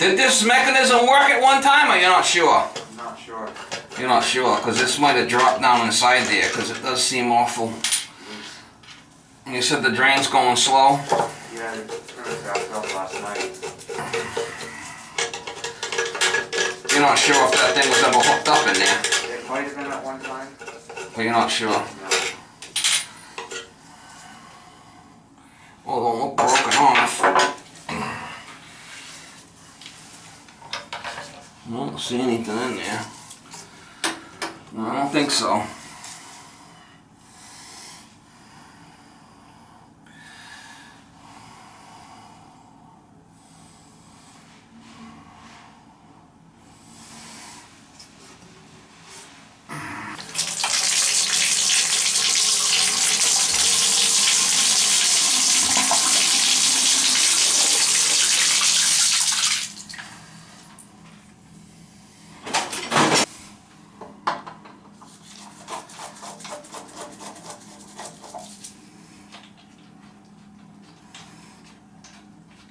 Did this mechanism work at one time, or you're not sure? I'm not sure. You're not sure, because this might have dropped down inside there, because it does seem awful. And you said the drain's going slow? Yeah, it turned back up last night. You're not sure if that thing was ever hooked up in there? It might have been at one time. But you're not sure? No. Well, it don't look broken off. I don't see anything in there. No, I don't think so.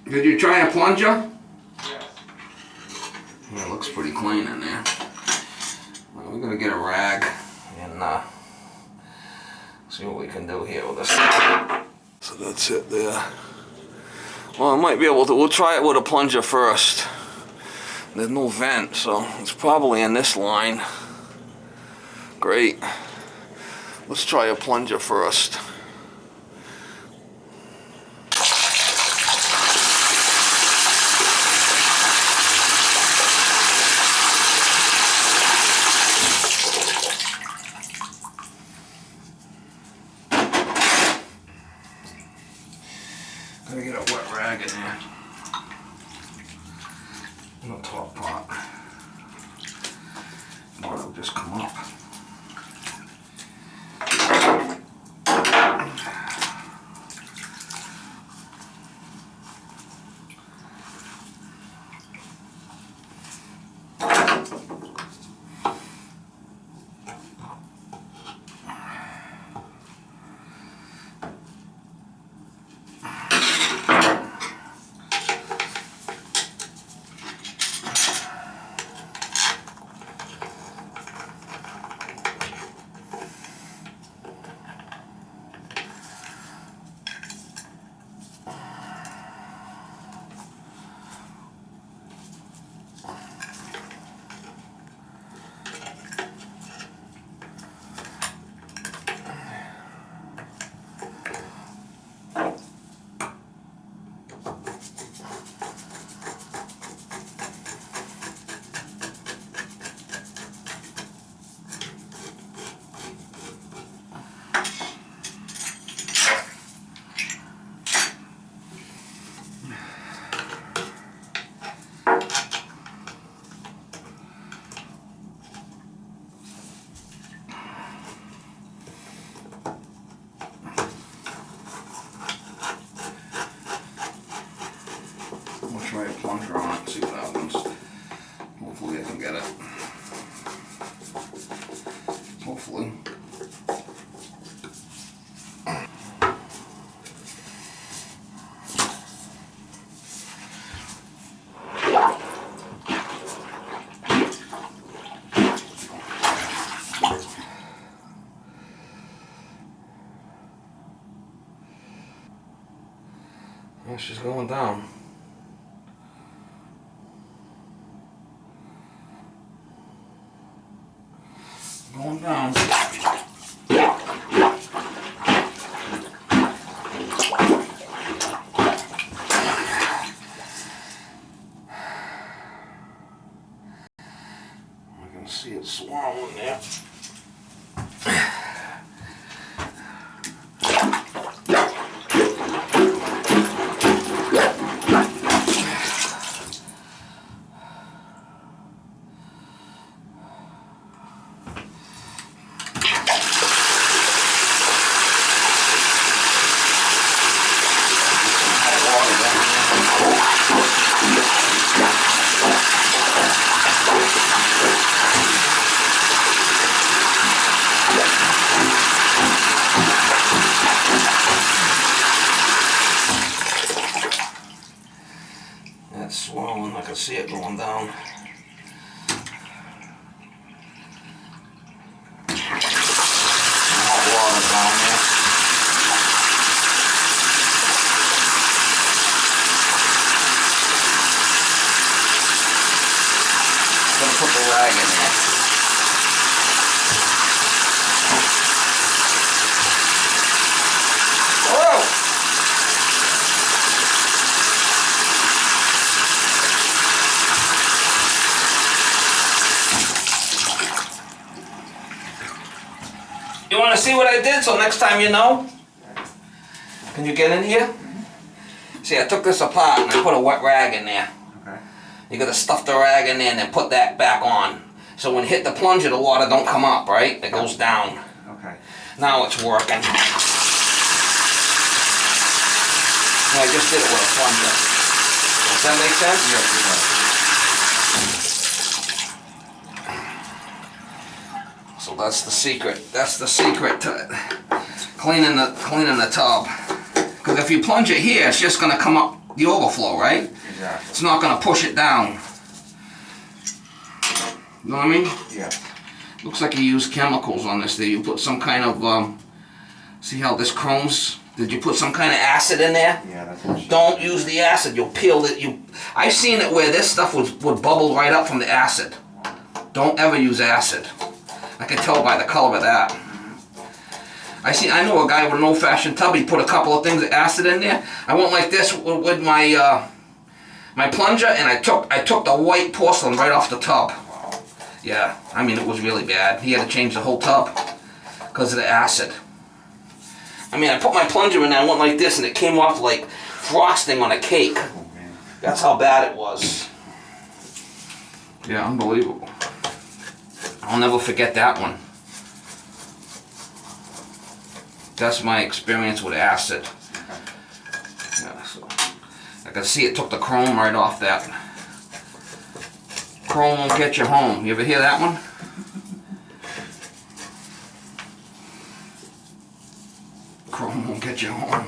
Did you try a plunger? Yes. Yeah, it looks pretty clean in there. Well, we're gonna get a rag and see what we can do here with this. So that's it there. Well, I might be able to, we'll try it with a plunger first. There's no vent, so it's probably in this line. Great. Let's try a plunger first. Gotta get a wet rag in there. In the top part. Or it'll just come up. We'll try a plunger on it and see what happens. Hopefully I can get it. Hopefully. Yeah, she's going down. Going down. I can see it swallowing there. see it going down. Hot water down there. Gonna put the rag in there. Whoa! You want to see what I did so next time you know? Can you get in here? See, I took this apart and I put a wet rag in there. Okay. You gotta stuff the rag in there and then put that back on. So when you hit the plunger, the water don't come up, right? It goes down. Okay. Now it's working. No, I just did it with a plunger. Does that make sense? Yes, it does. So that's the secret. That's the secret to it. Cleaning the tub. Because if you plunge it here, it's just gonna come up the overflow, right? Exactly. It's not gonna push it down. You know what I mean? Yeah. Looks like you used chemicals on this there. You put some kind of, see how this chrome's, did you put some kind of acid in there? Yeah, that's what she Don't use the acid, you'll peel it. I've seen it where this stuff would bubble right up from the acid. Don't ever use acid. I can tell by the color of that. I know a guy with an old-fashioned tub, he put a couple of things of acid in there. I went like this with my my plunger, and I took the white porcelain right off the tub. Yeah, I mean, it was really bad. He had to change the whole tub because of the acid. I mean, I put my plunger in there, I went like this, and it came off like frosting on a cake. Oh, man. That's how bad it was. Yeah, unbelievable. I'll never forget that one. That's my experience with acid. Yeah, so I can see it took the chrome right off that. Chrome won't get you home. You ever hear that one? Chrome won't get you home.